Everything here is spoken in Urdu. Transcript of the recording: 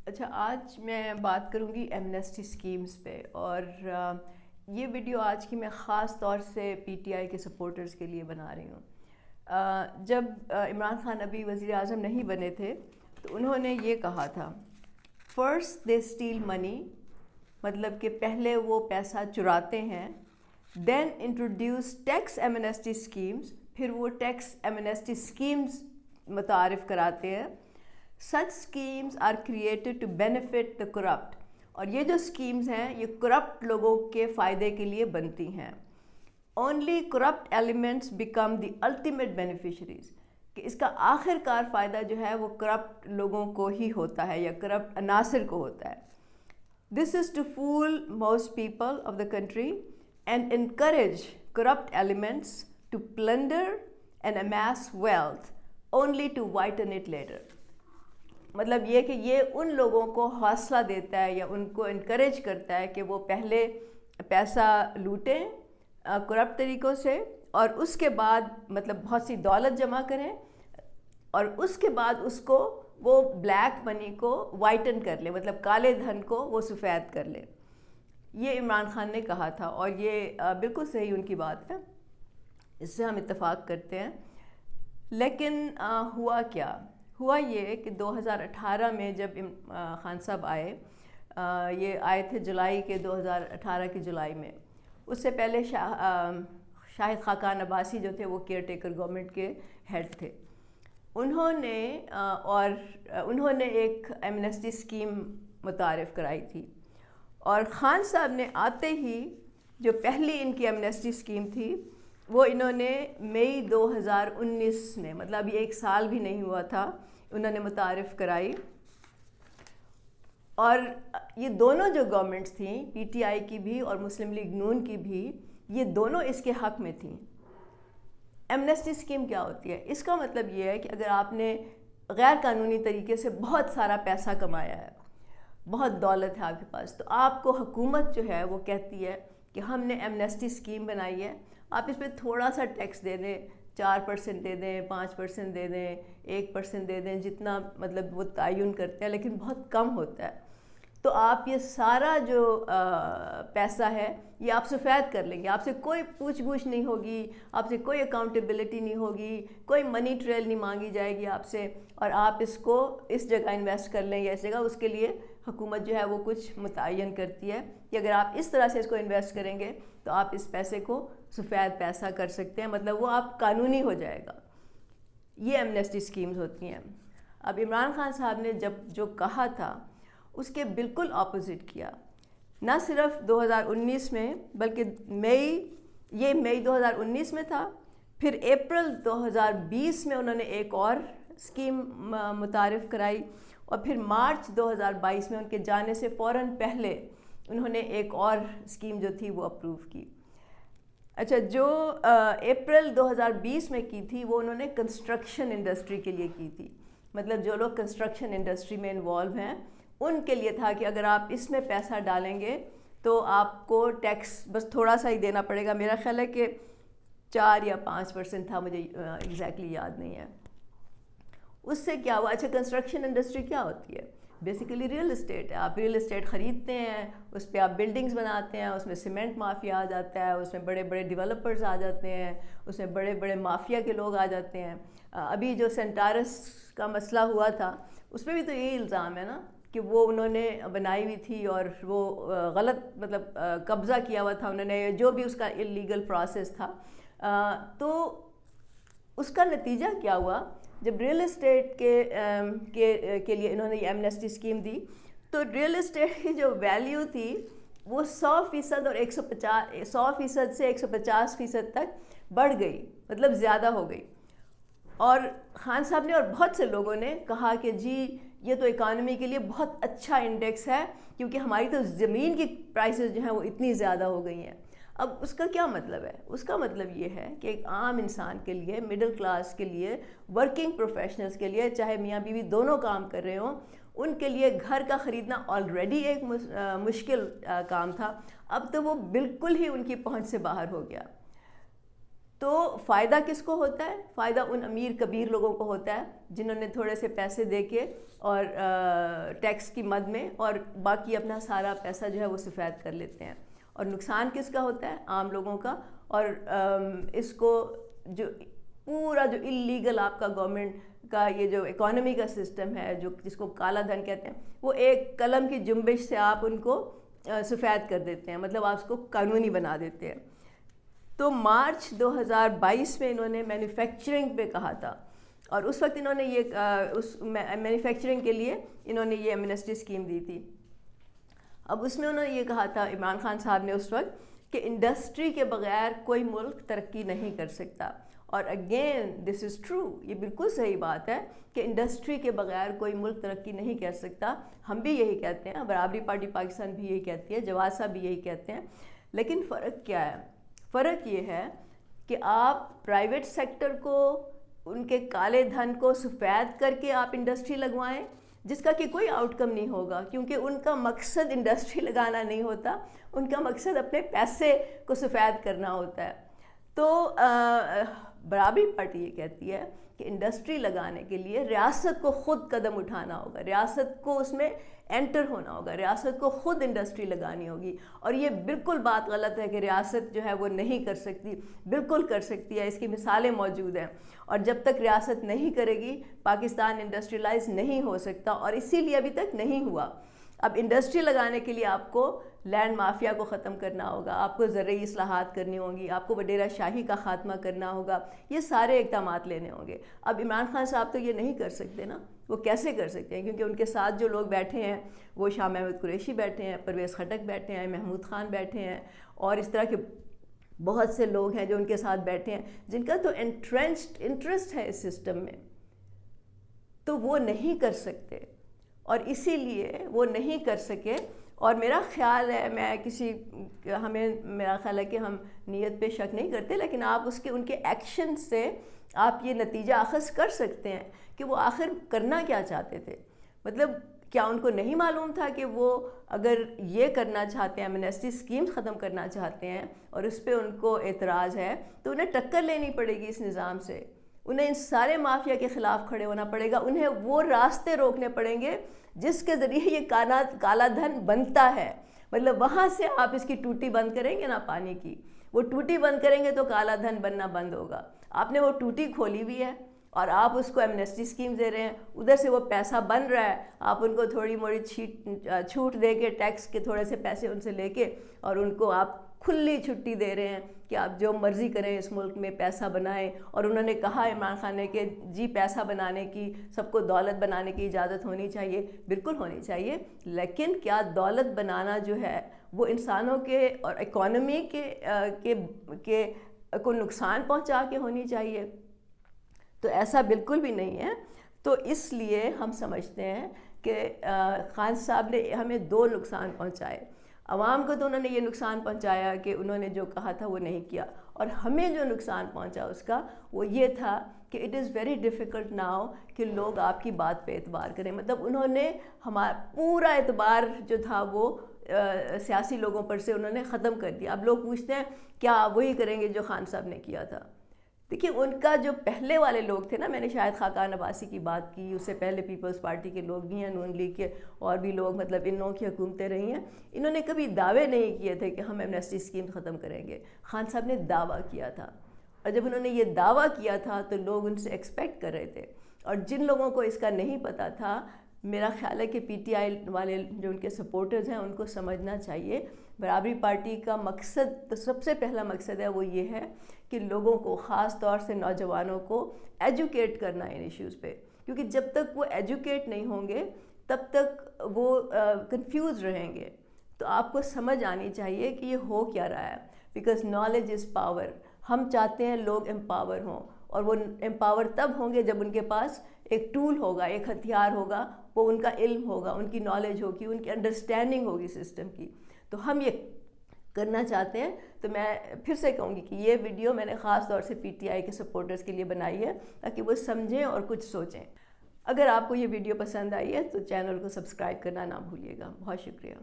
اچھا، آج میں بات کروں گی ایمنسٹی سکیمز پہ، اور یہ ویڈیو آج کی میں خاص طور سے پی ٹی آئی کے سپورٹرز کے لیے بنا رہی ہوں۔ جب عمران خان ابھی وزیر اعظم نہیں بنے تھے تو انہوں نے یہ کہا تھا، فرسٹ دے اسٹیل منی، مطلب کہ پہلے وہ پیسہ چراتے ہیں، then introduce tax amnesty schemes, پھر وہ ٹیکس ایمنسٹی اسکیمز متعارف کراتے ہیں۔ Such schemes are created to benefit the corrupt, اور یہ جو اسکیمز ہیں یہ کرپٹ لوگوں کے فائدے کے لیے بنتی ہیں۔ Only corrupt elements become the ultimate beneficiaries, کہ اس کا آخر کار فائدہ جو ہے وہ کرپٹ لوگوں کو ہی ہوتا ہے یا کرپٹ عناصر کو ہوتا ہے۔ This is to fool most people of the country and encourage corrupt elements to plunder and amass wealth only to whiten it later۔ مطلب یہ کہ یہ ان لوگوں کو حوصلہ دیتا ہے یا ان کو انکریج کرتا ہے کہ وہ پہلے پیسہ لوٹیں کرپٹ طریقوں سے، اور اس کے بعد مطلب بہت سی دولت جمع کریں، اور اس کے بعد اس کو وہ بلیک منی کو وائٹن کر لیں، مطلب کالے دھن کو وہ سفید کر لیں۔ یہ عمران خان نے کہا تھا، اور یہ بالکل صحیح ان کی بات ہے، اس سے ہم اتفاق کرتے ہیں۔ لیکن ہوا کیا؟ ہوا یہ کہ 2018 میں جب خان صاحب آئے، یہ آئے تھے جولائی کے 2018 کی جولائی میں۔ اس سے پہلے شاہد خاقان عباسی جو تھے وہ کیئر ٹیکر گورنمنٹ کے ہیڈ تھے۔ انہوں نے ایک ایمنسٹی اسکیم متعارف کرائی تھی، اور خان صاحب نے آتے ہی جو پہلی ان کی ایمنسٹی اسکیم تھی وہ انہوں نے مئی 2019 میں، مطلب یہ ایک سال بھی نہیں ہوا تھا، انہوں نے متعارف کرائی۔ اور یہ دونوں جو گورنمنٹس تھیں، پی ٹی آئی کی بھی اور مسلم لیگ نون کی بھی، یہ دونوں اس کے حق میں تھیں۔ ایمنسٹی اسکیم کیا ہوتی ہے؟ اس کا مطلب یہ ہے کہ اگر آپ نے غیر قانونی طریقے سے بہت سارا پیسہ کمایا ہے، بہت دولت ہے آپ کے پاس، تو آپ کو حکومت جو ہے وہ کہتی ہے کہ ہم نے ایمنسٹی اسکیم بنائی ہے، آپ اس پہ تھوڑا سا ٹیکس دے دیں، 4% دے دیں، 5% دے دیں، 1% دے دیں، جتنا مطلب وہ تعین کرتے ہیں، لیکن بہت کم ہوتا ہے، تو آپ یہ سارا جو پیسہ ہے یہ آپ سفید کر لیں گے، آپ سے کوئی پوچھ گچھ نہیں ہوگی، آپ سے کوئی اکاؤنٹیبلٹی نہیں ہوگی، کوئی منی ٹریل نہیں مانگی جائے گی آپ سے، اور آپ اس کو اس جگہ انویسٹ کر لیں یا اس جگہ، اس کے لیے حکومت جو ہے وہ کچھ متعین کرتی ہے کہ اگر آپ اس طرح سے اس کو انویسٹ کریں گے تو آپ اس پیسے کو سفید پیسہ کر سکتے ہیں، مطلب وہ آپ قانونی ہو جائے گا۔ یہ ایمنسٹی اسکیمز ہوتی ہیں۔ اب عمران خان صاحب نے جو کہا تھا اس کے بالکل اپوزٹ کیا، نہ صرف 2019 میں بلکہ مئی 2019 میں تھا، پھر اپریل 2020 میں انہوں نے ایک اور اسکیم متعارف کرائی، اور پھر مارچ 2022 میں ان کے جانے سے فوراً پہلے انہوں نے ایک اور اسکیم جو تھی وہ اپروو کی۔ اچھا، جو اپریل 2020 میں کی تھی وہ انہوں نے کنسٹرکشن انڈسٹری کے لیے کی تھی، مطلب جو لوگ کنسٹرکشن انڈسٹری میں انوالو ہیں ان کے لیے تھا کہ اگر آپ اس میں پیسہ ڈالیں گے تو آپ کو ٹیکس بس تھوڑا سا ہی دینا پڑے گا، میرا خیال ہے کہ 4 یا 5% تھا، مجھے ایگزیکٹلی یاد نہیں ہے۔ اس سے کیا ہوا؟ اچھا، کنسٹرکشن انڈسٹری کیا ہوتی ہے؟ بیسیکلی ریئل اسٹیٹ ہے، آپ ریئل اسٹیٹ خریدتے ہیں، اس پہ آپ بلڈنگز بناتے ہیں، اس میں سیمنٹ مافیا آ جاتا ہے، اس میں بڑے بڑے ڈیولپرز آ جاتے ہیں، اس میں بڑے بڑے مافیا کے لوگ آ جاتے ہیں۔ ابھی جو سینٹارس کا مسئلہ ہوا تھا اس میں بھی تو یہی الزام ہے نا کہ وہ انہوں نے بنائی ہوئی تھی اور وہ غلط مطلب قبضہ کیا ہوا تھا انہوں نے، جو بھی اس کا اللیگل پروسیس تھا۔ تو اس کا نتیجہ کیا ہوا؟ جب ریئل اسٹیٹ کے لیے انہوں نے یہ ایمنسٹی اسکیم دی تو ریئل اسٹیٹ کی جو ویلیو تھی وہ 100% اور 100% سے 150% تک بڑھ گئی، مطلب زیادہ ہو گئی۔ اور خان صاحب نے اور بہت سے لوگوں نے کہا کہ جی یہ تو اکانومی کے لیے بہت اچھا انڈیکس ہے، کیونکہ ہماری تو زمین کی پرائسز جو ہیں وہ اتنی زیادہ ہو گئی ہیں۔ اب اس کا کیا مطلب ہے؟ اس کا مطلب یہ ہے کہ ایک عام انسان کے لیے، مڈل کلاس کے لیے، ورکنگ پروفیشنلز کے لیے، چاہے میاں بیوی دونوں کام کر رہے ہوں، ان کے لیے گھر کا خریدنا آلریڈی ایک مشکل کام تھا، اب تو وہ بالکل ہی ان کی پہنچ سے باہر ہو گیا۔ تو فائدہ کس کو ہوتا ہے؟ فائدہ ان امیر کبیر لوگوں کو ہوتا ہے جنہوں نے تھوڑے سے پیسے دے کے اور ٹیکس کی مد میں اور باقی اپنا سارا پیسہ جو ہے وہ سفید کر لیتے ہیں. اور نقصان کس کا ہوتا ہے؟ عام لوگوں کا. اور اس کو جو پورا جو اللیگل آپ کا گورنمنٹ کا یہ جو اکانومی کا سسٹم ہے جو جس کو کالا دھن کہتے ہیں، وہ ایک قلم کی جنبش سے آپ ان کو سفید کر دیتے ہیں، مطلب آپ اس کو قانونی بنا دیتے ہیں. تو مارچ 2022 میں انہوں نے مینوفیکچرنگ پہ کہا تھا، اور اس وقت انہوں نے یہ اس مینوفیکچرنگ کے لیے انہوں نے یہ ایمنسٹی اسکیم دی تھی. اب اس میں انہوں نے یہ کہا تھا عمران خان صاحب نے اس وقت کہ انڈسٹری کے بغیر کوئی ملک ترقی نہیں کر سکتا. اور اگین دس از ٹرو، یہ بالکل صحیح بات ہے کہ انڈسٹری کے بغیر کوئی ملک ترقی نہیں کر سکتا. ہم بھی یہی کہتے ہیں، برابری پارٹی پاکستان بھی یہی کہتی ہے، جواد صاحب بھی یہی کہتے ہیں. لیکن فرق کیا ہے؟ فرق یہ ہے کہ آپ پرائیویٹ سیکٹر کو ان کے کالے دھن کو سفید کر کے آپ انڈسٹری لگوائیں، جس کا کہ کوئی آؤٹ کم نہیں ہوگا، کیونکہ ان کا مقصد انڈسٹری لگانا نہیں ہوتا، ان کا مقصد اپنے پیسے کو سفید کرنا ہوتا ہے. تو برابری پارٹی یہ کہتی ہے کہ انڈسٹری لگانے کے لیے ریاست کو خود قدم اٹھانا ہوگا، ریاست کو اس میں انٹر ہونا ہوگا، ریاست کو خود انڈسٹری لگانی ہوگی. اور یہ بالکل بات غلط ہے کہ ریاست جو ہے وہ نہیں کر سکتی، بالکل کر سکتی ہے، اس کی مثالیں موجود ہیں. اور جب تک ریاست نہیں کرے گی پاکستان انڈسٹریلائز نہیں ہو سکتا، اور اسی لیے ابھی تک نہیں ہوا. اب انڈسٹری لگانے کے لیے آپ کو لینڈ مافیا کو ختم کرنا ہوگا، آپ کو زرعی اصلاحات کرنی ہوں گی، آپ کو وڈیرہ شاہی کا خاتمہ کرنا ہوگا، یہ سارے اقدامات لینے ہوں گے. اب عمران خان صاحب تو یہ نہیں کر سکتے نا. وہ کیسے کر سکتے ہیں؟ کیونکہ ان کے ساتھ جو لوگ بیٹھے ہیں وہ شاہ محمود قریشی بیٹھے ہیں، پرویز خٹک بیٹھے ہیں، محمود خان بیٹھے ہیں، اور اس طرح کے بہت سے لوگ ہیں جو ان کے ساتھ بیٹھے ہیں جن کا تو انٹرسٹ ہے اس سسٹم میں. تو وہ نہیں کر سکتے، اور اسی لیے وہ نہیں کر سکے. اور میرا خیال ہے، میرا خیال ہے کہ ہم نیت پہ شک نہیں کرتے، لیکن آپ ان کے ایکشن سے آپ یہ نتیجہ اخذ کر سکتے ہیں کہ وہ آخر کرنا کیا چاہتے تھے. مطلب کیا ان کو نہیں معلوم تھا کہ وہ اگر یہ کرنا چاہتے ہیں، ایمنسٹی اسکیمز ختم کرنا چاہتے ہیں اور اس پہ ان کو اعتراض ہے، تو انہیں ٹکر لینی پڑے گی اس نظام سے، انہیں ان سارے مافیا کے خلاف کھڑے ہونا پڑے گا، انہیں وہ راستے روکنے پڑیں گے جس کے ذریعے یہ کالا دھن بنتا ہے. مطلب وہاں سے آپ اس کی ٹوٹی بند کریں گے نا پانی کی، وہ ٹوٹی بند کریں گے تو کالا دھن بننا بند ہوگا. آپ نے وہ ٹوٹی کھولی ہوئی ہے اور آپ اس کو ایمنسٹی اسکیم دے رہے ہیں، ادھر سے وہ پیسہ بن رہا ہے، آپ ان کو تھوڑی موڑی چھوٹ دے کے، ٹیکس کے تھوڑے سے پیسے ان سے لے کے، اور ان کو آپ کھلی چھٹی دے رہے ہیں کہ آپ جو مرضی کریں اس ملک میں، پیسہ بنائیں. اور انہوں نے کہا عمران خان نے کہ جی پیسہ بنانے کی، سب کو دولت بنانے کی اجازت ہونی چاہیے. بالکل ہونی چاہیے، لیکن کیا دولت بنانا جو ہے وہ انسانوں کے اور اکانومی کے کو نقصان پہنچا کے ہونی چاہیے؟ تو ایسا بالکل بھی نہیں ہے. تو اس لیے ہم سمجھتے ہیں کہ خان صاحب نے ہمیں دو نقصان پہنچائے. عوام کو تو انہوں نے یہ نقصان پہنچایا کہ انہوں نے جو کہا تھا وہ نہیں کیا، اور ہمیں جو نقصان پہنچا اس کا وہ یہ تھا کہ it is very difficult now کہ لوگ آپ کی بات پہ اعتبار کریں. مطلب انہوں نے ہمارا پورا اعتبار جو تھا وہ سیاسی لوگوں پر سے انہوں نے ختم کر دیا. اب لوگ پوچھتے ہیں کیا وہی کریں گے جو خان صاحب نے کیا تھا؟ دیکھیے ان کا جو پہلے والے لوگ تھے نا، میں نے شاید خاقان عباسی کی بات کی، اس سے پہلے پیپلز پارٹی کے لوگ بھی ہیں، نون لیگ کے اور بھی لوگ، مطلب ان لوگوں کی حکومتیں رہی ہیں، انہوں نے کبھی دعوے نہیں کیے تھے کہ ہم ایمنسٹی اسکیم ختم کریں گے. خان صاحب نے دعویٰ کیا تھا، اور جب انہوں نے یہ دعویٰ کیا تھا تو لوگ ان سے ایکسپیکٹ کر رہے تھے. اور جن لوگوں کو اس کا نہیں پتہ تھا، میرا خیال ہے کہ پی ٹی آئی والے جو ان کے سپورٹرز ہیں ان کو سمجھنا چاہیے برابری پارٹی کا مقصد، تو سب سے پہلا مقصد ہے وہ یہ ہے کہ لوگوں کو، خاص طور سے نوجوانوں کو ایجوکیٹ کرنا ان ایشوز پہ. کیونکہ جب تک وہ ایجوکیٹ نہیں ہوں گے تب تک وہ کنفیوز رہیں گے. تو آپ کو سمجھ آنی چاہیے کہ یہ ہو کیا رہا ہے، بیکاز نالج از پاور. ہم چاہتے ہیں لوگ امپاور ہوں، اور وہ امپاور تب ہوں گے جب ان کے پاس ایک ٹول ہوگا، ایک ہتھیار ہوگا، وہ ان کا علم ہوگا، ان کی نالج ہوگی، ان کی انڈرسٹینڈنگ ہوگی سسٹم کی. تو ہم یہ کرنا چاہتے ہیں. تو میں پھر سے کہوں گی کہ یہ ویڈیو میں نے خاص طور سے پی ٹی آئی کے سپورٹرز کے لیے بنائی ہے تاکہ وہ سمجھیں اور کچھ سوچیں. اگر آپ کو یہ ویڈیو پسند آئی ہے تو چینل کو سبسکرائب کرنا نہ بھولیے گا. بہت شکریہ.